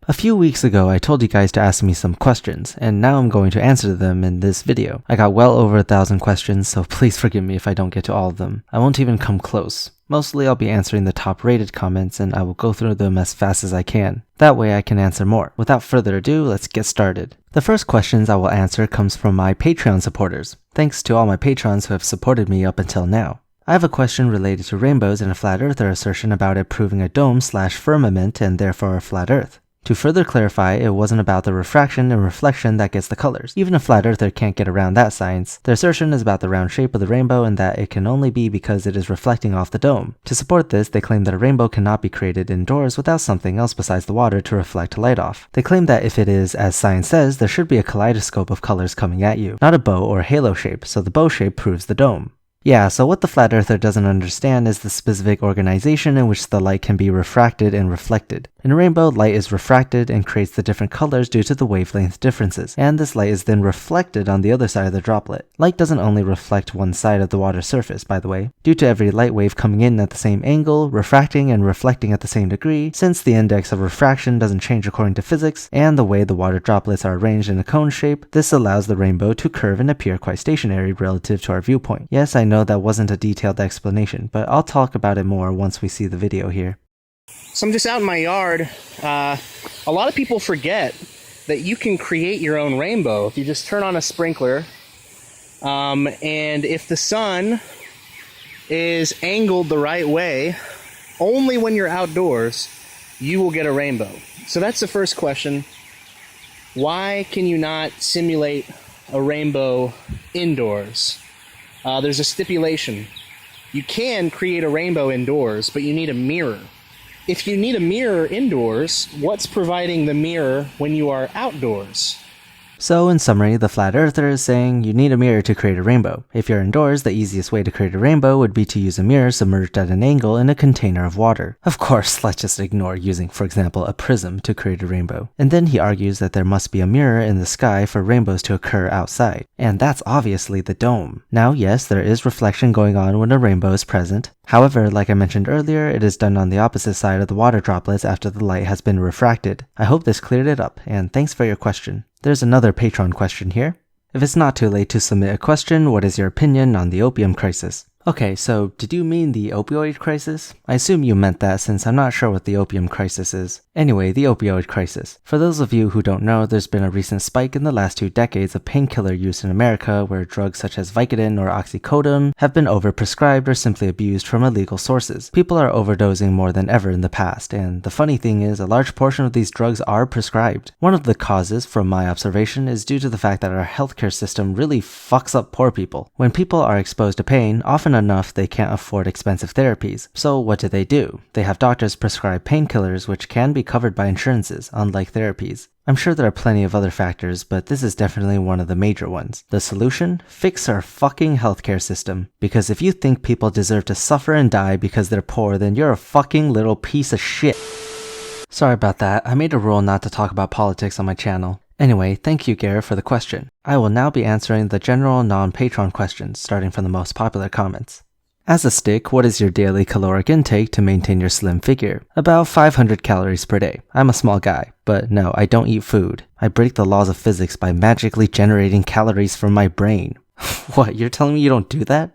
A few weeks ago, I told you guys to ask me some questions, and now I'm going to answer them in this video. I got well over 1,000 questions, so please forgive me if I don't get to all of them. I won't even come close. Mostly I'll be answering the top rated comments, and I will go through them as fast as I can. That way I can answer more. Without further ado, let's get started. The first questions I will answer comes from my Patreon supporters. Thanks to all my patrons who have supported me up until now. I have a question related to rainbows and a flat earther assertion about it proving a dome/firmament and therefore a flat earth. To further clarify, it wasn't about the refraction and reflection that gets the colors. Even a flat earther can't get around that science. The assertion is about the round shape of the rainbow and that it can only be because it is reflecting off the dome. To support this, they claim that a rainbow cannot be created indoors without something else besides the water to reflect light off. They claim that if it is, as science says, there should be a kaleidoscope of colors coming at you, not a bow or halo shape, so the bow shape proves the dome. Yeah, so what the flat earther doesn't understand is the specific organization in which the light can be refracted and reflected. In a rainbow, light is refracted and creates the different colors due to the wavelength differences, and this light is then reflected on the other side of the droplet. Light doesn't only reflect one side of the water surface, by the way. Due to every light wave coming in at the same angle, refracting and reflecting at the same degree, since the index of refraction doesn't change according to physics, and the way the water droplets are arranged in a cone shape, this allows the rainbow to curve and appear quite stationary relative to our viewpoint. Yes, I know that wasn't a detailed explanation, but I'll talk about it more once we see the video here. So I'm just out in my yard. A lot of people forget that you can create your own rainbow if you just turn on a sprinkler. And if the sun is angled the right way, only when you're outdoors, you will get a rainbow. So that's the first question. Why can you not simulate a rainbow indoors? There's a stipulation. You can create a rainbow indoors, but you need a mirror. If you need a mirror indoors, what's providing the mirror when you are outdoors? So in summary, the flat earther is saying you need a mirror to create a rainbow. If you're indoors, the easiest way to create a rainbow would be to use a mirror submerged at an angle in a container of water. Of course, let's just ignore using, for example, a prism to create a rainbow. And then he argues that there must be a mirror in the sky for rainbows to occur outside. And that's obviously the dome. Now, yes, there is reflection going on when a rainbow is present. However, like I mentioned earlier, it is done on the opposite side of the water droplets after the light has been refracted. I hope this cleared it up, and thanks for your question. There's another Patreon question here. If it's not too late to submit a question, what is your opinion on the opium crisis? Okay, so did you mean the opioid crisis? I assume you meant that since I'm not sure what the opium crisis is. Anyway, the opioid crisis. For those of you who don't know, there's been a recent spike in the last 2 decades of painkiller use in America where drugs such as Vicodin or oxycodone have been overprescribed or simply abused from illegal sources. People are overdosing more than ever in the past, and the funny thing is a large portion of these drugs are prescribed. One of the causes, from my observation, is due to the fact that our healthcare system really fucks up poor people. When people are exposed to pain, often enough they can't afford expensive therapies. So what do? They have doctors prescribe painkillers which can be covered by insurances, unlike therapies. I'm sure there are plenty of other factors, but this is definitely one of the major ones. The solution? Fix our fucking healthcare system. Because if you think people deserve to suffer and die because they're poor, then you're a fucking little piece of shit. Sorry about that, I made a rule not to talk about politics on my channel. Anyway, thank you, Garrett, for the question. I will now be answering the general non-Patreon questions, starting from the most popular comments. As a stick, what is your daily caloric intake to maintain your slim figure? About 500 calories per day. I'm a small guy, but no, I don't eat food. I break the laws of physics by magically generating calories from my brain. What, you're telling me you don't do that?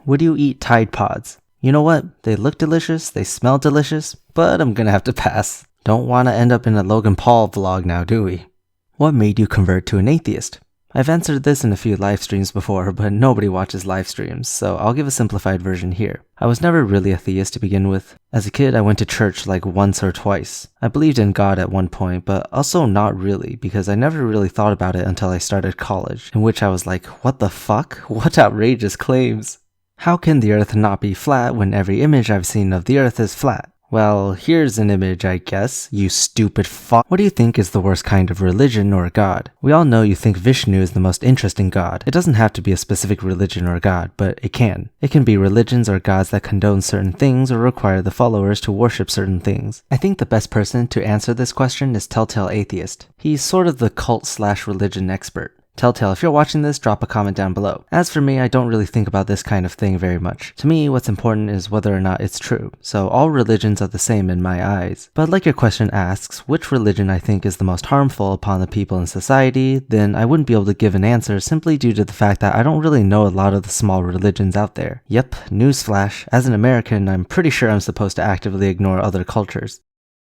Would you eat Tide Pods? You know what? They look delicious, they smell delicious, but I'm gonna have to pass. Don't wanna end up in a Logan Paul vlog now, do we? What made you convert to an atheist? I've answered this in a few live streams before, but nobody watches live streams, so I'll give a simplified version here. I was never really a theist to begin with. As a kid, I went to church like once or twice. I believed in God at one point, but also not really, because I never really thought about it until I started college, in which I was like, what the fuck? What outrageous claims? How can the earth not be flat when every image I've seen of the earth is flat? Well, here's an image, I guess, you stupid fuck. What do you think is the worst kind of religion or god? We all know you think Vishnu is the most interesting god. It doesn't have to be a specific religion or god, but it can. It can be religions or gods that condone certain things or require the followers to worship certain things. I think the best person to answer this question is Telltale Atheist. He's sort of the cult/religion expert. Telltale, if you're watching this, drop a comment down below. As for me, I don't really think about this kind of thing very much. To me, what's important is whether or not it's true. So all religions are the same in my eyes. But like your question asks, which religion I think is the most harmful upon the people in society, then I wouldn't be able to give an answer simply due to the fact that I don't really know a lot of the small religions out there. Yep, newsflash, as an American, I'm pretty sure I'm supposed to actively ignore other cultures.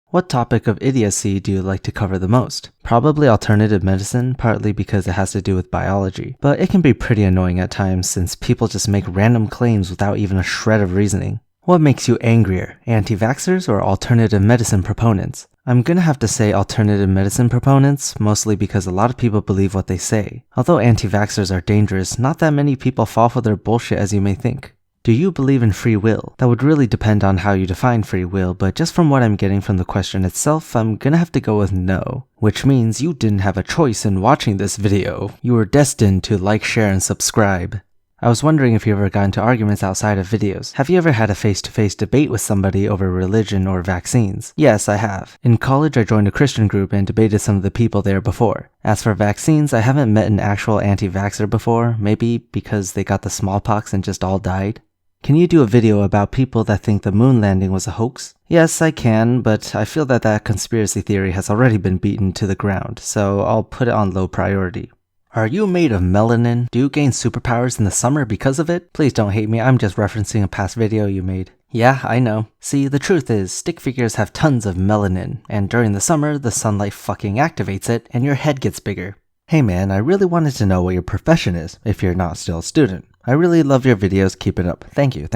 What topic of idiocy do you like to cover the most? Probably alternative medicine, partly because it has to do with biology, but it can be pretty annoying at times since people just make random claims without even a shred of reasoning. What makes you angrier, anti-vaxxers or alternative medicine proponents? I'm gonna have to say alternative medicine proponents, mostly because a lot of people believe what they say. Although anti-vaxxers are dangerous, not that many people fall for their bullshit as you may think. Do you believe in free will? That would really depend on how you define free will, but just from what I'm getting from the question itself, I'm gonna have to go with no. Which means you didn't have a choice in watching this video. You were destined to like, share, and subscribe. I was wondering if you ever got into arguments outside of videos. Have you ever had a face-to-face debate with somebody over religion or vaccines? Yes, I have. In college, I joined a Christian group and debated some of the people there before. As for vaccines, I haven't met an actual anti-vaxxer before, maybe because they got the smallpox and just all died. Can you do a video about people that think the moon landing was a hoax? Yes, I can, but I feel that conspiracy theory has already been beaten to the ground, so I'll put it on low priority. Are you made of melanin? Do you gain superpowers in the summer because of it? Please don't hate me, I'm just referencing a past video you made. Yeah, I know. See, the truth is, stick figures have tons of melanin, and during the summer, the sunlight fucking activates it, and your head gets bigger. Hey man, I really wanted to know what your profession is, if you're not still a student. I really love your videos, keep it up. Thank you.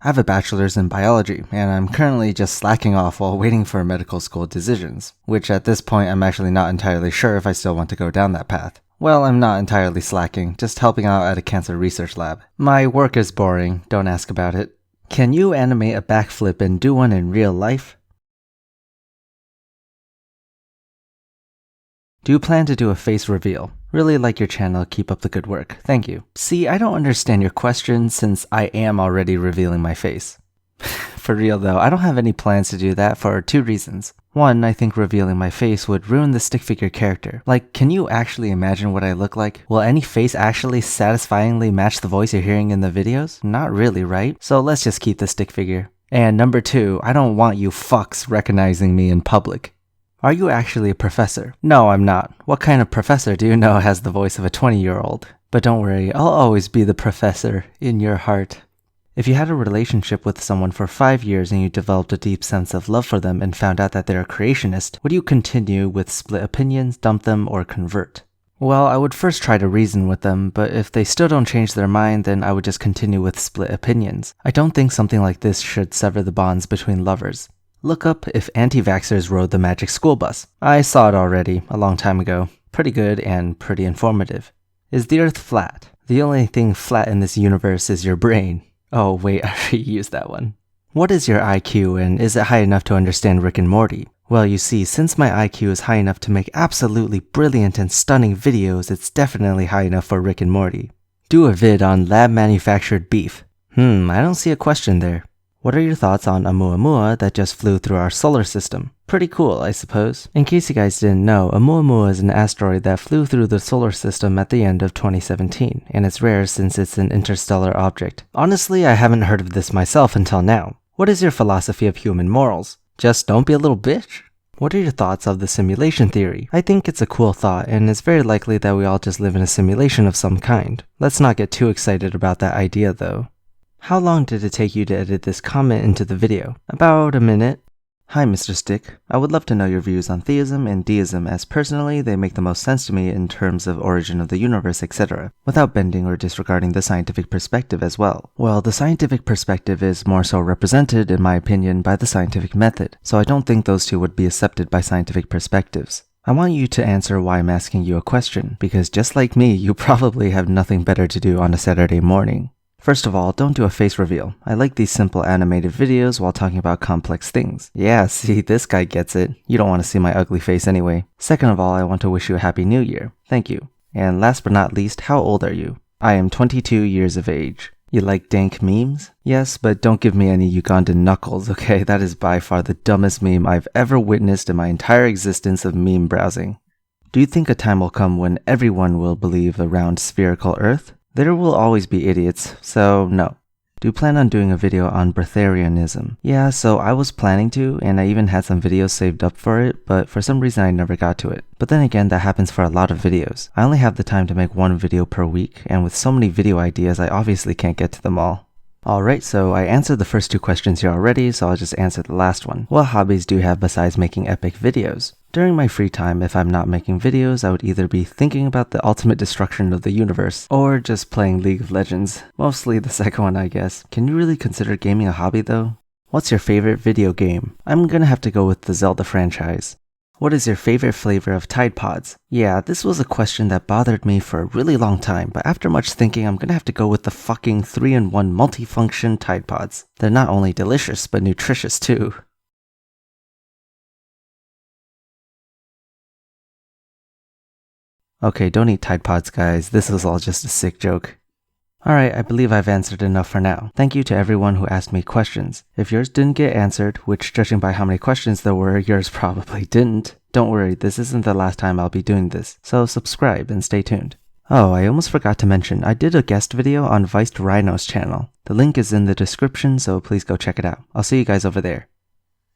I have a bachelor's in biology, and I'm currently just slacking off while waiting for medical school decisions, which at this point I'm actually not entirely sure if I still want to go down that path. Well, I'm not entirely slacking, just helping out at a cancer research lab. My work is boring, don't ask about it. Can you animate a backflip and do one in real life? Do you plan to do a face reveal? Really like your channel, keep up the good work. Thank you. See, I don't understand your question since I am already revealing my face. For real though, I don't have any plans to do that for 2 reasons. One, I think revealing my face would ruin the stick figure character. Like, can you actually imagine what I look like? Will any face actually satisfyingly match the voice you're hearing in the videos? Not really, right? So let's just keep the stick figure. And number 2, I don't want you fucks recognizing me in public. Are you actually a professor? No, I'm not. What kind of professor do you know has the voice of a 20-year-old? But don't worry, I'll always be the professor in your heart. If you had a relationship with someone for 5 years and you developed a deep sense of love for them and found out that they're a creationist, would you continue with split opinions, dump them, or convert? Well, I would first try to reason with them, but if they still don't change their mind, then I would just continue with split opinions. I don't think something like this should sever the bonds between lovers. Look up if anti-vaxxers rode the magic school bus. I saw it already, a long time ago. Pretty good and pretty informative. Is the earth flat? The only thing flat in this universe is your brain. Oh wait, I already used that one. What is your IQ and is it high enough to understand Rick and Morty? Well, you see, since my IQ is high enough to make absolutely brilliant and stunning videos, it's definitely high enough for Rick and Morty. Do a vid on lab-manufactured beef. I don't see a question there. What are your thoughts on Oumuamua that just flew through our solar system? Pretty cool, I suppose. In case you guys didn't know, Oumuamua is an asteroid that flew through the solar system at the end of 2017, and it's rare since it's an interstellar object. Honestly, I haven't heard of this myself until now. What is your philosophy of human morals? Just don't be a little bitch? What are your thoughts of the simulation theory? I think it's a cool thought, and it's very likely that we all just live in a simulation of some kind. Let's not get too excited about that idea though. How long did it take you to edit this comment into the video? About a minute. Hi Mr. Stick. I would love to know your views on theism and deism as personally they make the most sense to me in terms of origin of the universe, etc., without bending or disregarding the scientific perspective as well. Well, the scientific perspective is more so represented, in my opinion, by the scientific method, so I don't think those two would be accepted by scientific perspectives. I want you to answer why I'm asking you a question, because just like me, you probably have nothing better to do on a Saturday morning. First of all, don't do a face reveal. I like these simple animated videos while talking about complex things. Yeah, see, this guy gets it. You don't want to see my ugly face anyway. Second of all, I want to wish you a happy new year. Thank you. And last but not least, how old are you? I am 22 years of age. You like dank memes? Yes, but don't give me any Ugandan knuckles, okay? That is by far the dumbest meme I've ever witnessed in my entire existence of meme browsing. Do you think a time will come when everyone will believe a round spherical Earth? There will always be idiots, so no. Do you plan on doing a video on Breatharianism? Yeah, so I was planning to, and I even had some videos saved up for it, but for some reason I never got to it. But then again, that happens for a lot of videos. I only have the time to make one video per week, and with so many video ideas, I obviously can't get to them all. Alright, so I answered the first two questions here already, so I'll just answer the last one. What hobbies do you have besides making epic videos? During my free time, if I'm not making videos, I would either be thinking about the ultimate destruction of the universe, or just playing League of Legends. Mostly the second one, I guess. Can you really consider gaming a hobby though? What's your favorite video game? I'm gonna have to go with the Zelda franchise. What is your favorite flavor of Tide Pods? Yeah, this was a question that bothered me for a really long time, but after much thinking, I'm gonna have to go with the fucking 3-in-1 multifunction Tide Pods. They're not only delicious, but nutritious too. Okay, don't eat Tide Pods, guys. This was all just a sick joke. Alright, I believe I've answered enough for now. Thank you to everyone who asked me questions. If yours didn't get answered, which judging by how many questions there were, yours probably didn't, don't worry, this isn't the last time I'll be doing this, so subscribe and stay tuned. Oh, I almost forgot to mention, I did a guest video on Viced Rhino's channel. The link is in the description, so please go check it out. I'll see you guys over there.